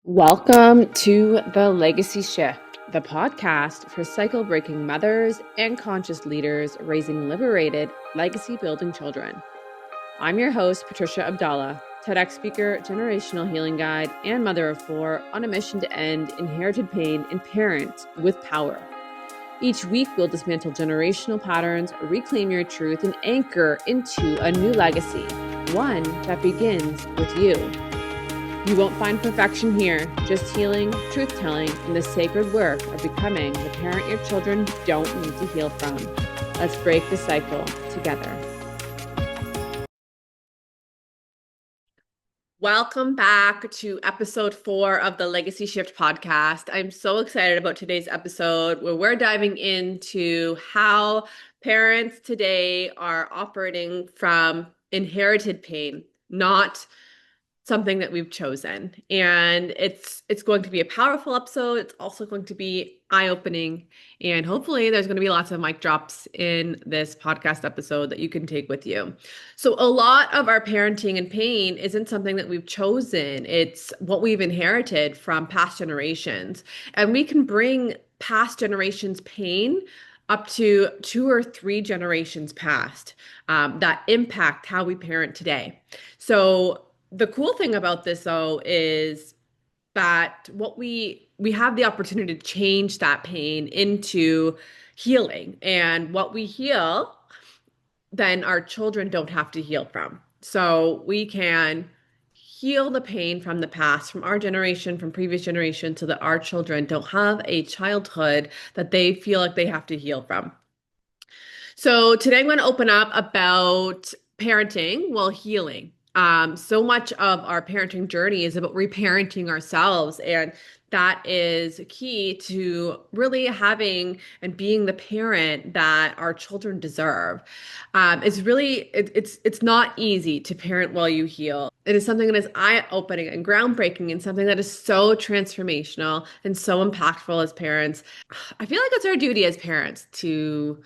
Welcome to The Legacy Shift, the podcast for cycle breaking mothers and conscious leaders raising liberated, legacy building children. I'm your host, Patricia Abdallah, TEDx speaker, generational healing guide, and mother of four on a mission to end inherited pain and parent with power. Each week, we'll dismantle generational patterns, reclaim your truth, and anchor into a new legacy, one that begins with you. You won't find perfection here, just healing, truth-telling, and the sacred work of becoming the parent your children don't need to heal from. Let's break the cycle together. Welcome back to episode 4 of the Legacy Shift podcast. I'm so excited about today's episode where we're diving into how parents today are operating from inherited pain, not something that we've chosen. And it's going to be a powerful episode. It's also going to be eye-opening. And hopefully there's going to be lots of mic drops in this podcast episode that you can take with you. So a lot of our parenting and pain isn't something that we've chosen. It's what we've inherited from past generations. And we can bring past generations' pain up to 2 or 3 generations past that impact how we parent today. So the cool thing about this, though, is that what we have the opportunity to change that pain into healing. And what we heal, then our children don't have to heal from. So we can heal the pain from the past, from our generation, from previous generations, so that our children don't have a childhood that they feel like they have to heal from. So today I'm going to open up about parenting while healing. So much of our parenting journey is about reparenting ourselves, and that is key to really having and being the parent that our children deserve. It's not easy to parent while you heal. It is something that is eye-opening and groundbreaking, and something that is so transformational and so impactful as parents. I feel like it's our duty as parents to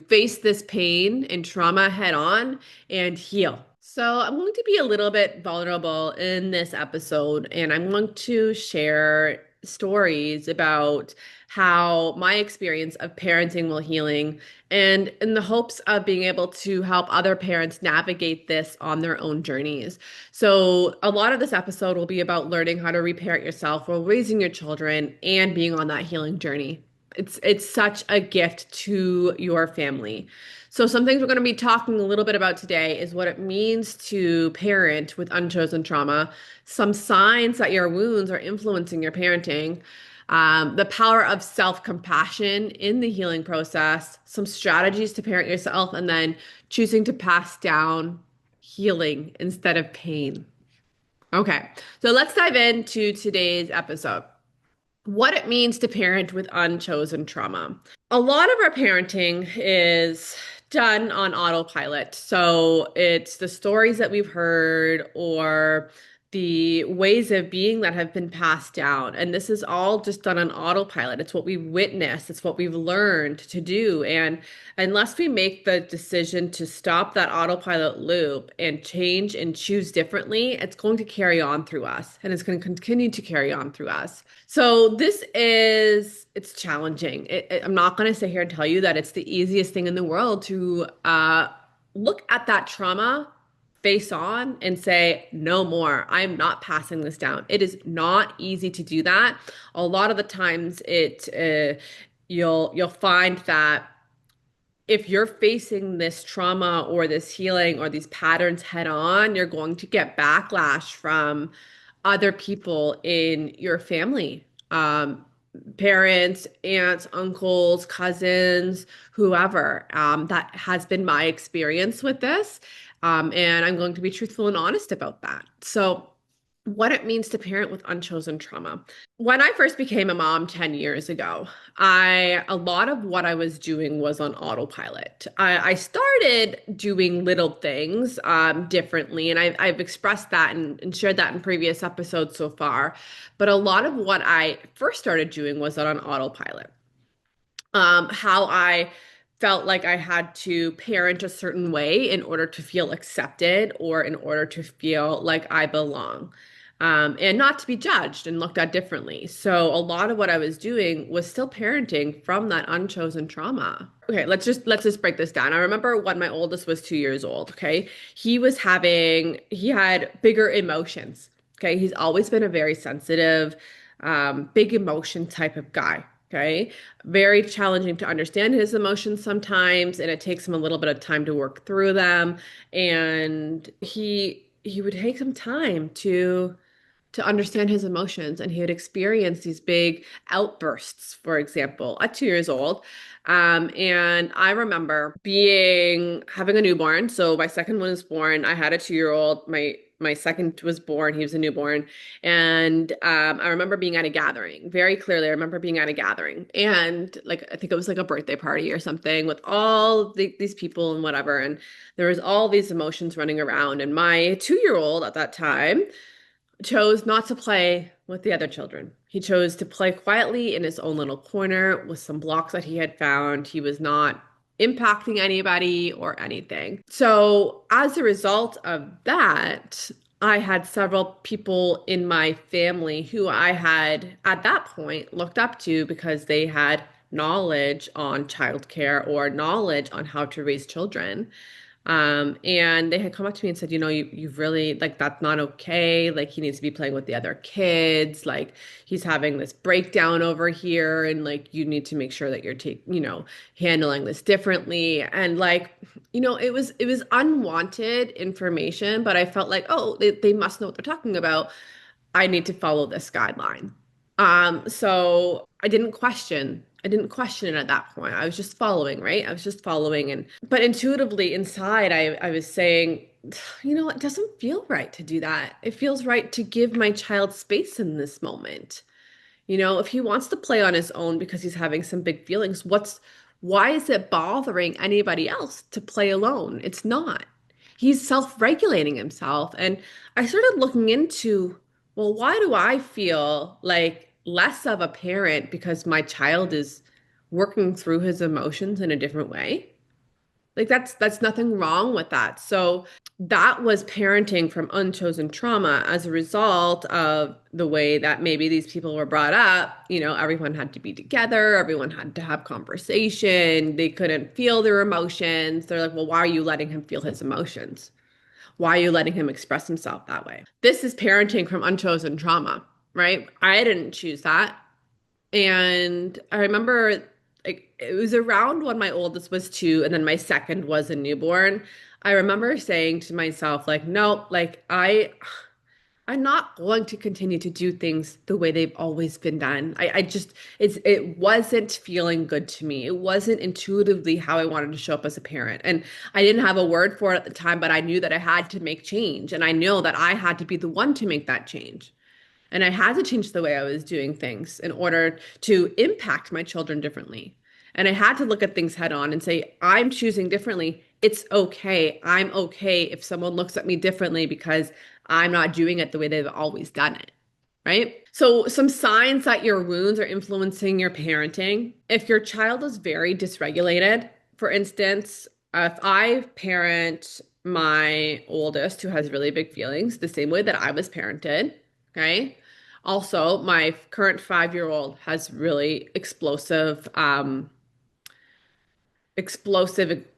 face this pain and trauma head on and heal. So I'm going to be a little bit vulnerable in this episode, and I'm going to share stories about how my experience of parenting while healing, and in the hopes of being able to help other parents navigate this on their own journeys. So a lot of this episode will be about learning how to reparent yourself while raising your children and being on that healing journey. It's such a gift to your family. So some things we're going to be talking a little bit about today is what it means to parent with unchosen trauma, some signs that your wounds are influencing your parenting, the power of self-compassion in the healing process, some strategies to parent yourself, and then choosing to pass down healing instead of pain. Okay, so let's dive into today's episode. What it means to parent with unchosen trauma. A lot of our parenting is done on autopilot. So it's the stories that we've heard or the ways of being that have been passed down. And this is all just done on autopilot. It's what we've witnessed, it's what we've learned to do. And unless we make the decision to stop that autopilot loop and change and choose differently, it's going to carry on through us, and it's going to continue to carry on through us. So it's challenging. I'm not going to sit here and tell you that it's the easiest thing in the world to look at that trauma face on and say, no more. I'm not passing this down. It is not easy to do that. A lot of the times you'll find that if you're facing this trauma or this healing or these patterns head on, you're going to get backlash from other people in your family. Parents, aunts, uncles, cousins, whoever. That has been my experience with this. And I'm going to be truthful and honest about that. So what it means to parent with unchosen trauma. When I first became a mom 10 years ago, a lot of what I was doing was on autopilot. I started doing little things differently, and I've expressed that and shared that in previous episodes so far. But a lot of what I first started doing was on autopilot. How I felt like I had to parent a certain way in order to feel accepted or in order to feel like I belong. and not to be judged and looked at differently. So a lot of what I was doing was still parenting from that unchosen trauma. Okay, let's just break this down. I remember when my oldest was 2 years old, okay? He had bigger emotions. Okay, he's always been a very sensitive, big emotion type of guy. Okay, very challenging to understand his emotions sometimes, and it takes him a little bit of time to work through them. And he would take some time to understand his emotions, and he would experience these big outbursts, for example, at 2 years old. And I remember having a newborn. So my second one was born. I had a 2 year old. My second was born. He was a newborn. And I remember being at a gathering very clearly. I remember being at a gathering, and like I think it was like a birthday party or something with these people and whatever. And there was all these emotions running around. And my 2 year old at that time chose not to play with the other children. He chose to play quietly in his own little corner with some blocks that he had found. He was not impacting anybody or anything. So, as a result of that, I had several people in my family who I had at that point looked up to because they had knowledge on childcare or knowledge on how to raise children. And they had come up to me and said, you've really, like, that's not okay. Like, he needs to be playing with the other kids. Like, he's having this breakdown over here. And like, you need to make sure that you're handling this differently. And like, it was unwanted information, but I felt like, oh, they must know what they're talking about. I need to follow this guideline. So I didn't question it at that point. I was just following, right? I was just following but intuitively inside I was saying, it doesn't feel right to do that. It feels right to give my child space in this moment. If he wants to play on his own because he's having some big feelings, why is it bothering anybody else to play alone? It's not. He's self-regulating himself. And I started looking into, well, why do I feel like less of a parent because my child is working through his emotions in a different way? Like that's nothing wrong with that. So that was parenting from unchosen trauma as a result of the way that maybe these people were brought up. Everyone had to be together, everyone had to have conversation. They couldn't feel their emotions. They're like, well, why are you letting him feel his emotions? Why are you letting him express himself that way? This is parenting from unchosen trauma, right? I didn't choose that. And I remember like it was around when my oldest was 2 and then my second was a newborn. I remember saying to myself, like, no, like I'm not going to continue to do things the way they've always been done. I just it wasn't feeling good to me. It wasn't intuitively how I wanted to show up as a parent. And I didn't have a word for it at the time, but I knew that I had to make change. And I know that I had to be the one to make that change. And I had to change the way I was doing things in order to impact my children differently. And I had to look at things head on and say, I'm choosing differently. It's okay. I'm okay if someone looks at me differently because I'm not doing it the way they've always done it. Right? So, some signs that your wounds are influencing your parenting. If your child is very dysregulated, for instance, if I parent my oldest who has really big feelings the same way that I was parented, okay? Also, my current 5 year old has really explosive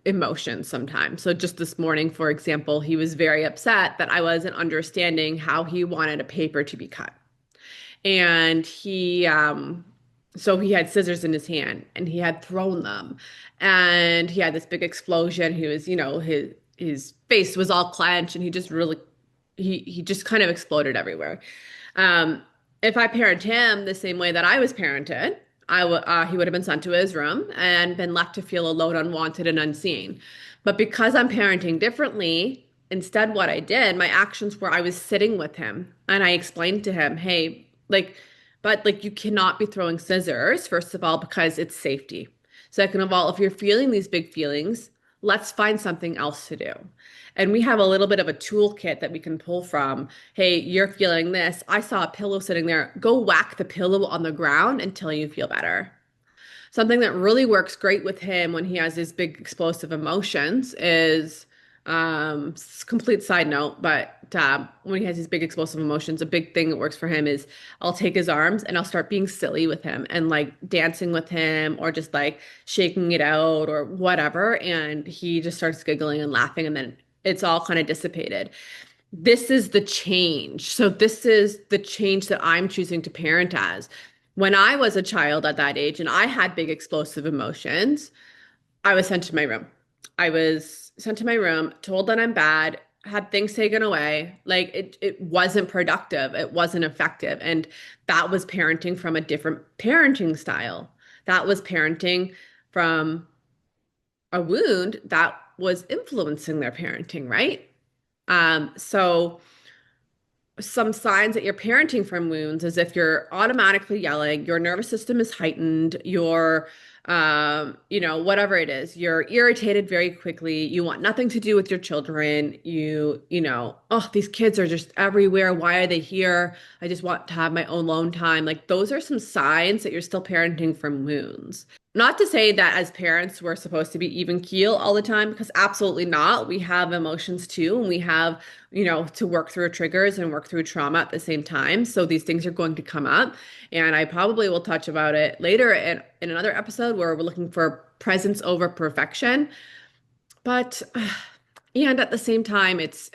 emotions sometimes. So just this morning, for example, he was very upset that I wasn't understanding how he wanted a paper to be cut. And so he had scissors in his hand and he had thrown them and he had this big explosion. He was, his face was all clenched and he just kind of exploded everywhere. Um, if I parent him the same way that I was parented, he would have been sent to his room and been left to feel alone, unwanted, and unseen. But because I'm parenting differently, instead, what I did, my actions were I was sitting with him and I explained to him, hey, but you cannot be throwing scissors, first of all, because it's safety. Second of all, if you're feeling these big feelings, let's find something else to do. And we have a little bit of a toolkit that we can pull from. Hey, you're feeling this. I saw a pillow sitting there. Go whack the pillow on the ground until you feel better. Something that really works great with him when he has these big explosive emotions is Complete side note, but when he has these big explosive emotions, a big thing that works for him is I'll take his arms and I'll start being silly with him and like dancing with him or just like shaking it out or whatever. And he just starts giggling and laughing, and then it's all kind of dissipated. This is the change. So this is the change that I'm choosing to parent as. When I was a child at that age and I had big explosive emotions, I was sent to my room. I was sent to my room, told that I'm bad, had things taken away. Like it wasn't productive. It wasn't effective. And that was parenting from a different parenting style. That was parenting from a wound that was influencing their parenting, right? So some signs that you're parenting from wounds is if you're automatically yelling, your nervous system is heightened, you're, whatever it is, you're irritated very quickly, you want nothing to do with your children, oh, these kids are just everywhere. Why are they here? I just want to have my own alone time. Like those are some signs that you're still parenting from wounds. Not to say that as parents, we're supposed to be even keel all the time, because absolutely not. We have emotions too, and we have to work through triggers and work through trauma at the same time. So these things are going to come up. And I probably will touch about it later in another episode where we're looking for presence over perfection. But and at the same time, it's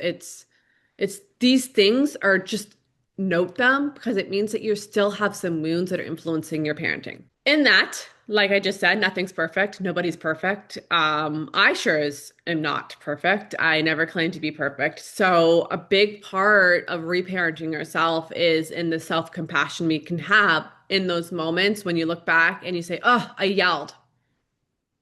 these things are just note them because it means that you still have some wounds that are influencing your parenting. In that, like I just said, nothing's perfect. Nobody's perfect. I sure as am not perfect. I never claim to be perfect. So a big part of reparenting yourself is in the self-compassion we can have in those moments when you look back and you say, "Oh, I yelled.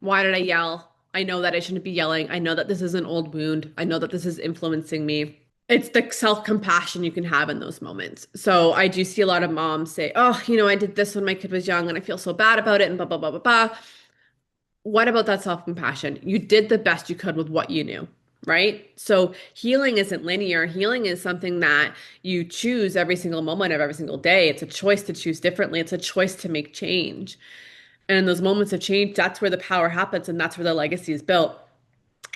Why did I yell? I know that I shouldn't be yelling. I know that this is an old wound. I know that this is influencing me." It's the self-compassion you can have in those moments. So I do see a lot of moms say, "Oh, I did this when my kid was young and I feel so bad about it and blah, blah, blah, blah, blah." What about that self-compassion? You did the best you could with what you knew, right? So healing isn't linear. Healing is something that you choose every single moment of every single day. It's a choice to choose differently. It's a choice to make change. And in those moments of change, that's where the power happens and that's where the legacy is built.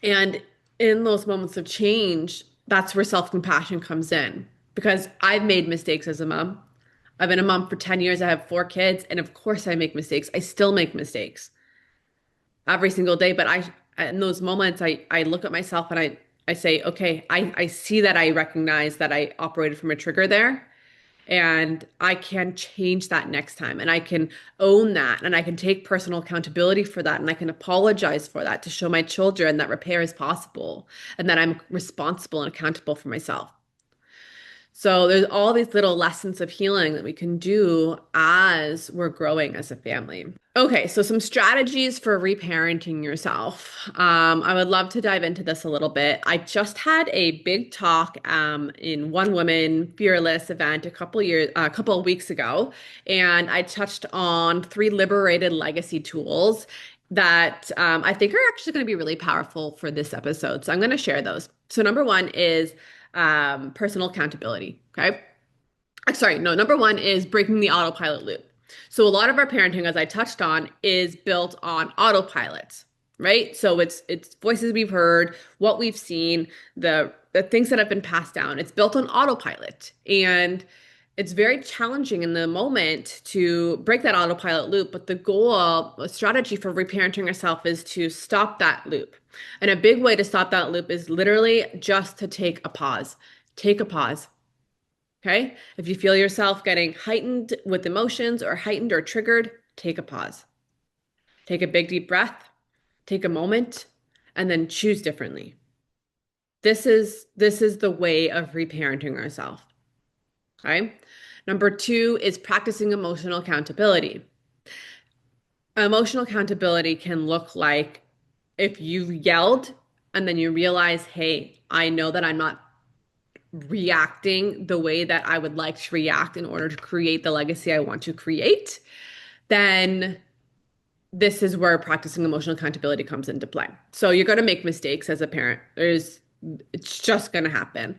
And in those moments of change, that's where self-compassion comes in. Because I've made mistakes as a mom. I've been a mom for 10 years. I have 4 kids. And of course, I make mistakes. I still make mistakes every single day. But in those moments, I look at myself and I say, okay, I see that I recognize that I operated from a trigger there. And I can change that next time. And I can own that. And I can take personal accountability for that. And I can apologize for that to show my children that repair is possible and that I'm responsible and accountable for myself. So there's all these little lessons of healing that we can do as we're growing as a family. Okay, so some strategies for reparenting yourself. I would love to dive into this a little bit. I just had a big talk in One Woman Fearless event a couple of weeks ago, and I touched on 3 liberated legacy tools that I think are actually going to be really powerful for this episode. So I'm going to share those. So number one is personal accountability. Okay. Sorry, no, number one is breaking the autopilot loop. So a lot of our parenting, as I touched on, is built on autopilots, right? So it's voices we've heard, what we've seen, the things that have been passed down. It's built on autopilot. And it's very challenging in the moment to break that autopilot loop. But the goal, a strategy for reparenting yourself is to stop that loop. And a big way to stop that loop is literally just to take a pause. Take a pause. Okay? If you feel yourself getting heightened with emotions or heightened or triggered, take a pause. Take a big deep breath, take a moment, and then choose differently. This is the way of reparenting ourselves. Okay? Number 2 is practicing emotional accountability. Emotional accountability can look like if you yelled and then you realize, hey, I know that I'm not reacting the way that I would like to react in order to create the legacy I want to create, then this is where practicing emotional accountability comes into play. So you're going to make mistakes as a parent. It's just going to happen.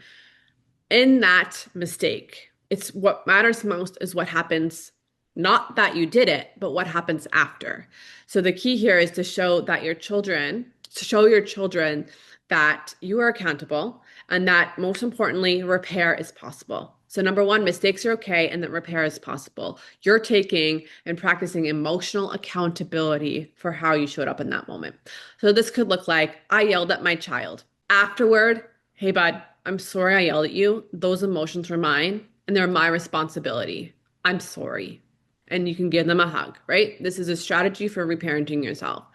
In that mistake, it's what matters most is what happens, not that you did it, but what happens after. So the key here is to show that your children show your children that you are accountable and that, most importantly, repair is possible. So number one, mistakes are okay, and that repair is possible. You're taking and practicing emotional accountability for how you showed up in that moment. So this could look like, I yelled at my child. Afterward, hey bud, I'm sorry I yelled at you. Those emotions were mine and they're my responsibility. I'm sorry. And you can give them a hug, right? This is a strategy for reparenting yourself.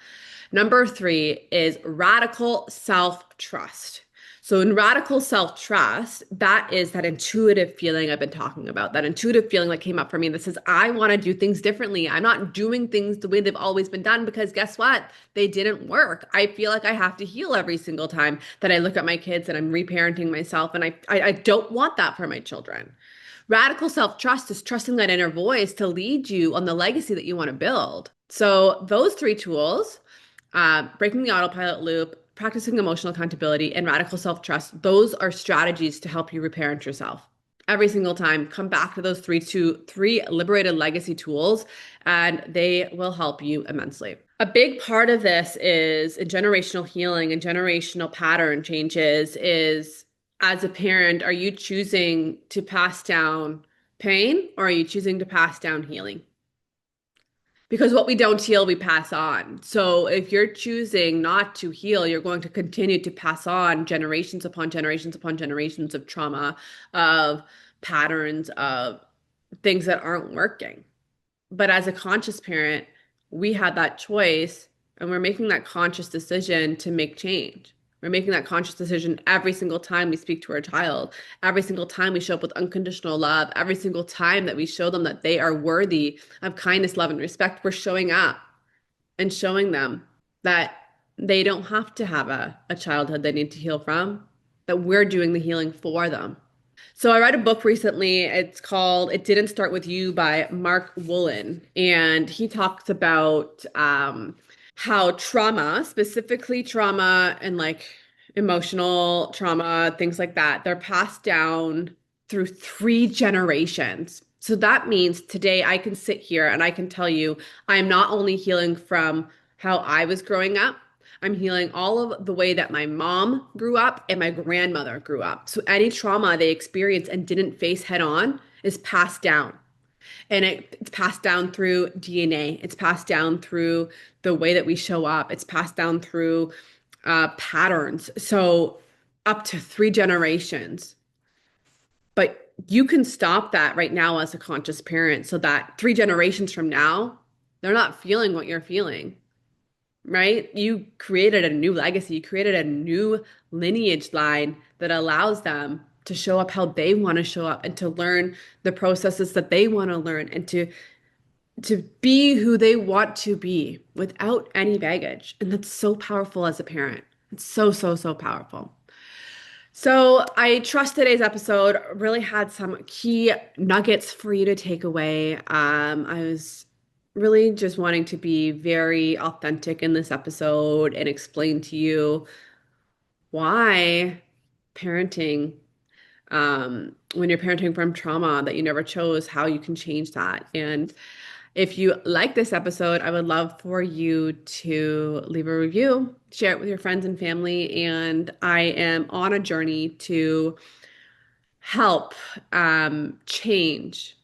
Number three is radical self-trust. So in radical self-trust, that is that intuitive feeling I've been talking about, that intuitive feeling that came up for me that says, I want to do things differently. I'm not doing things the way they've always been done because guess what? They didn't work. I feel like I have to heal every single time that I look at my kids and I'm reparenting myself. And I don't want that for my children. Radical self-trust is trusting that inner voice to lead you on the legacy that you want to build. So those three tools, breaking the autopilot loop, practicing emotional accountability, and radical self-trust, those are strategies to help you reparent yourself. Every single time, come back to those three liberated legacy tools, and they will help you immensely. A big part of this is in generational healing and generational pattern changes is, as a parent, are you choosing to pass down pain or are you choosing to pass down healing? Because what we don't heal, we pass on. So if you're choosing not to heal, you're going to continue to pass on generations upon generations upon generations of trauma, of patterns, of things that aren't working. But as a conscious parent, we had that choice and we're making that conscious decision to make change. We're making that conscious decision every single time we speak to our child, every single time we show up with unconditional love, every single time that we show them that they are worthy of kindness, love, and respect. We're showing up and showing them that they don't have to have a childhood they need to heal from, that we're doing the healing for them. So I read a book recently. It's called It Didn't Start With You by Mark Woolen. And he talks about how trauma, specifically trauma and like emotional trauma, things like that, they're passed down through 3 generations. So that means today I can sit here and I can tell you I'm not only healing from how I was growing up, I'm healing all of the way that my mom grew up and my grandmother grew up. So any trauma they experienced and didn't face head on is passed down. And it's passed down through DNA. It's passed down through the way that we show up. It's passed down through patterns. So up to 3 generations. But you can stop that right now as a conscious parent so that 3 generations from now, they're not feeling what you're feeling, right? You created a new legacy. You created a new lineage line that allows them to show up how they want to show up and to learn the processes that they want to learn and to be who they want to be without any baggage. And that's so powerful as a parent. It's so, so, so powerful. So I trust today's episode really had some key nuggets for you to take away. I was really just wanting to be very authentic in this episode and explain to you why parenting, when you're parenting from trauma that you never chose, how you can change that. And if you like this episode, I would love for you to leave a review, share it with your friends and family. And I am on a journey to help change,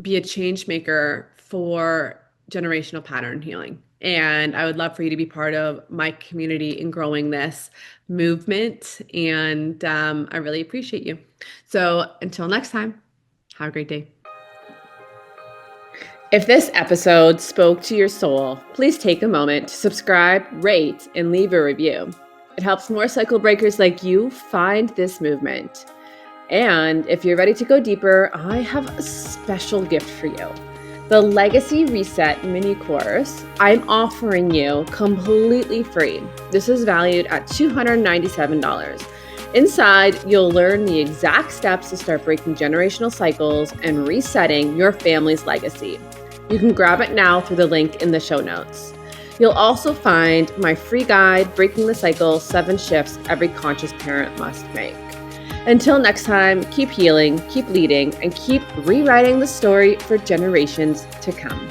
be a change maker for generational pattern healing. And I would love for you to be part of my community in growing this movement. And I really appreciate you. So until next time, have a great day. If this episode spoke to your soul, please take a moment to subscribe, rate, and leave a review. It helps more cycle breakers like you find this movement. And if you're ready to go deeper, I have a special gift for you. The Legacy Reset mini course I'm offering you completely free. This is valued at $297. Inside, you'll learn the exact steps to start breaking generational cycles and resetting your family's legacy. You can grab it now through the link in the show notes. You'll also find my free guide, Breaking the Cycle, 7 Shifts Every Conscious Parent Must Make. Until next time, keep healing, keep leading, and keep rewriting the story for generations to come.